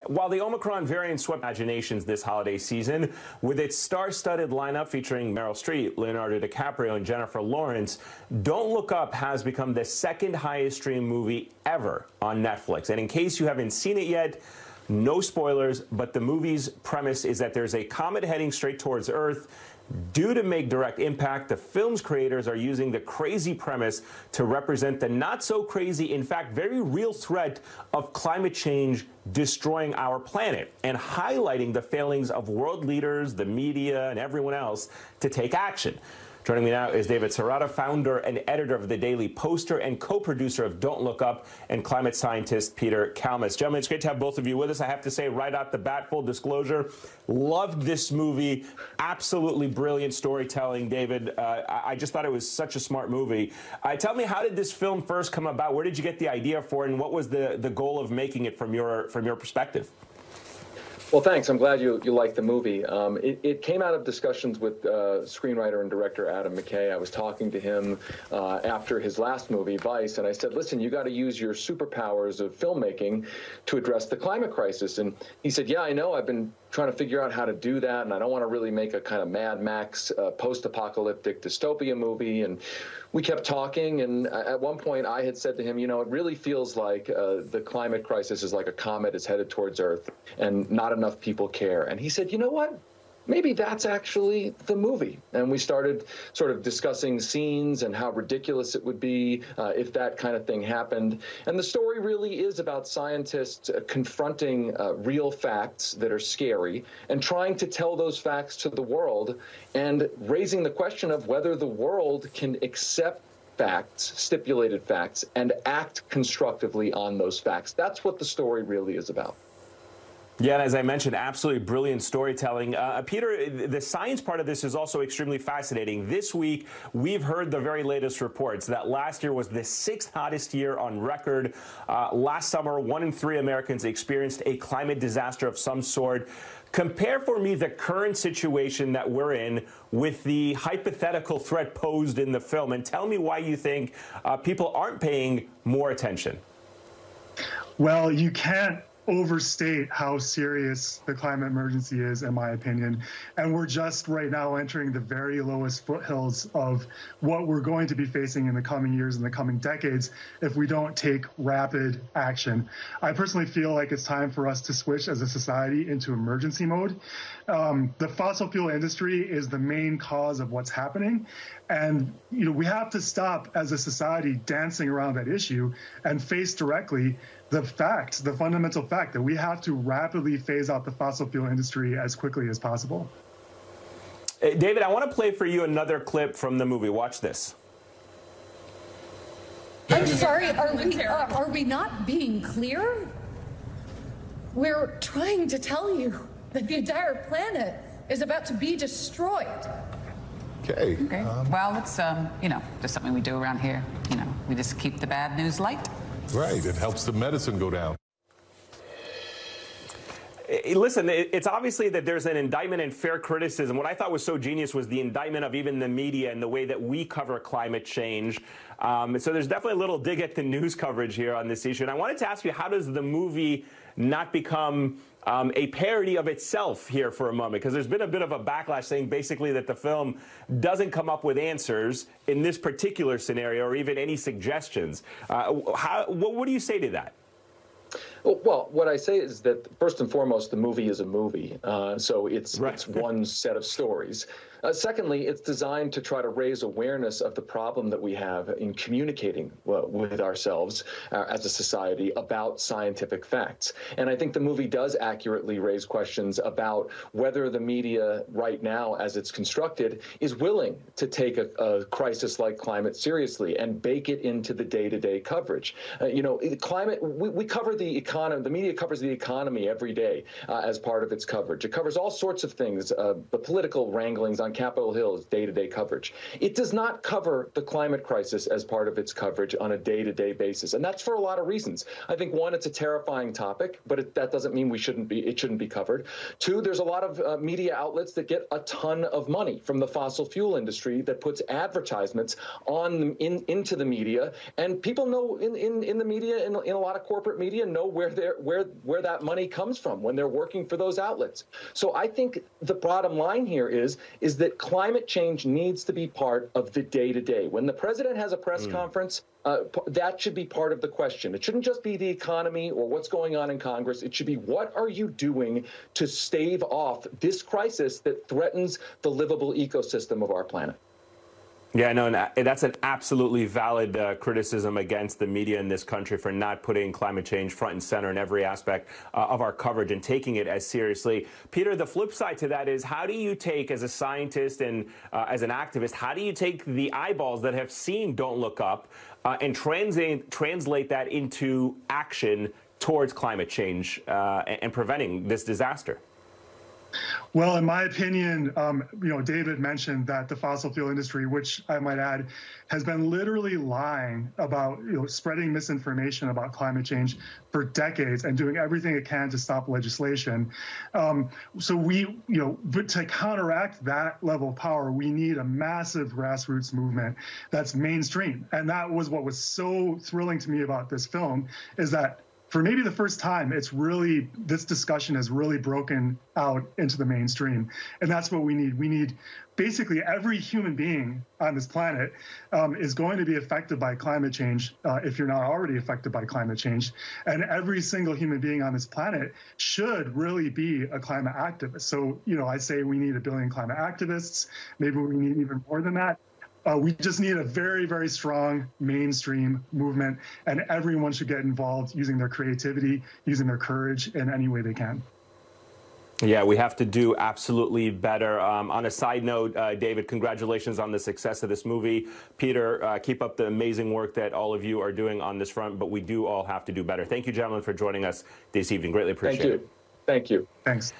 While the Omicron variant swept imaginations this holiday season, with its star-studded lineup featuring Meryl Streep, Leonardo DiCaprio, and Jennifer Lawrence, Don't Look Up has become the second highest streamed movie ever on Netflix. And in case you haven't seen it yet, no spoilers, but the movie's premise is that there's a comet heading straight towards Earth. Due to make direct impact, the film's creators are using the crazy premise to represent the not-so-crazy, in fact, very real threat of climate change destroying our planet and highlighting the failings of world leaders, the media, and everyone else to take action. Joining me now is David Sirota, founder and editor of The Daily Poster and co-producer of Don't Look Up, and climate scientist Peter Kalmus. Gentlemen, it's great to have both of you with us. I have to say right out the bat, full disclosure, loved this movie. Absolutely brilliant storytelling, David. I just thought it was such a smart movie. Tell me, how did this film first come about? Where did you get the idea for it, and what was the goal of making it from your perspective? Well, thanks. I'm glad you liked the movie. It came out of discussions with screenwriter and director Adam McKay. I was talking to him after his last movie, Vice, and I said, listen, you got to use your superpowers of filmmaking to address the climate crisis. And he said, yeah, I know. I've been trying to figure out how to do that, and I don't want to really make a kind of Mad Max post-apocalyptic dystopia movie. And we kept talking, and at one point I had said to him, you know, it really feels like the climate crisis is like a comet is headed towards Earth, and not enough people care. And he said, you know what? Maybe that's actually the movie. And we started sort of discussing scenes and how ridiculous it would be if that kind of thing happened. And the story really is about scientists confronting real facts that are scary and trying to tell those facts to the world, and raising the question of whether the world can accept facts, stipulated facts, and act constructively on those facts. That's what the story really is about. Yeah, and as I mentioned, absolutely brilliant storytelling. Peter, the science part of this is also extremely fascinating. This week, we've heard the very latest reports that last year was the 6th hottest year on record. Last summer, 1 in 3 Americans experienced a climate disaster of some sort. Compare for me the current situation that we're in with the hypothetical threat posed in the film, and tell me why you think people aren't paying more attention. Well, you can't overstate how serious the climate emergency is, in my opinion. And we're just right now entering the very lowest foothills of what we're going to be facing in the coming years and the coming decades if we don't take rapid action. I personally feel like it's time for us to switch as a society into emergency mode. The fossil fuel industry is the main cause of what's happening. And, you know, we have to stop as a society dancing around that issue and face directly the fact, the fundamental fact that we have to rapidly phase out the fossil fuel industry as quickly as possible. David, I want to play for you another clip from the movie. Watch this. I'm sorry, are we not being clear? We're trying to tell you that the entire planet is about to be destroyed. Okay. Well, it's, you know, just something we do around here. You know, we just keep the bad news light. Right. It helps the medicine go down. Listen, it's obviously that there's an indictment and fair criticism. What I thought was so genius was the indictment of even the media and the way that we cover climate change. So there's definitely a little dig at the news coverage here on this issue. And I wanted to ask you, how does the movie not become a parody of itself here for a moment? Because there's been a bit of a backlash saying basically that the film doesn't come up with answers in this particular scenario or even any suggestions. What do you say to that? Well, what I say is that, first and foremost, the movie is a movie, so it's one set of stories. Secondly, it's designed to try to raise awareness of the problem that we have in communicating with ourselves as a society about scientific facts. And I think the movie does accurately raise questions about whether the media right now, as it's constructed, is willing to take a crisis like climate seriously and bake it into the day-to-day coverage. You know, climate, we cover the economy. The media covers the economy every day as part of its coverage. It covers all sorts of things, the political wranglings on Capitol Hill's day-to-day coverage. It does not cover the climate crisis as part of its coverage on a day-to-day basis, and that's for a lot of reasons. I think, one, it's a terrifying topic, but that doesn't mean it shouldn't be covered. Two, there's a lot of media outlets that get a ton of money from the fossil fuel industry that puts advertisements into the media, and people know in the media, in a lot of corporate media, know where that money comes from when they're working for those outlets. So I think the bottom line here is that climate change needs to be part of the day-to-day. When the president has a press conference, that should be part of the question. It shouldn't just be the economy or what's going on in Congress. It should be, what are you doing to stave off this crisis that threatens the livable ecosystem of our planet? Yeah, no, and that's an absolutely valid criticism against the media in this country for not putting climate change front and center in every aspect of our coverage and taking it as seriously. Peter, the flip side to that is, how do you take, as a scientist and as an activist, how do you take the eyeballs that have seen Don't Look Up and translate that into action towards climate change and preventing this disaster? Well, in my opinion, David mentioned that the fossil fuel industry, which I might add, has been literally lying about, spreading misinformation about climate change for decades and doing everything it can to stop legislation. But to counteract that level of power, we need a massive grassroots movement that's mainstream. And that was what was so thrilling to me about this film, is that for maybe the first time, this discussion has really broken out into the mainstream. And that's what we need. We need basically every human being on this planet is going to be affected by climate change if you're not already affected by climate change. And every single human being on this planet should really be a climate activist. So, I say we need 1 billion climate activists. Maybe we need even more than that. We just need a very, very strong mainstream movement, and everyone should get involved using their creativity, using their courage in any way they can. Yeah, we have to do absolutely better. On a side note, David, congratulations on the success of this movie. Peter, keep up the amazing work that all of you are doing on this front, but we do all have to do better. Thank you, gentlemen, for joining us this evening. Greatly appreciate it. Thank you. Thanks.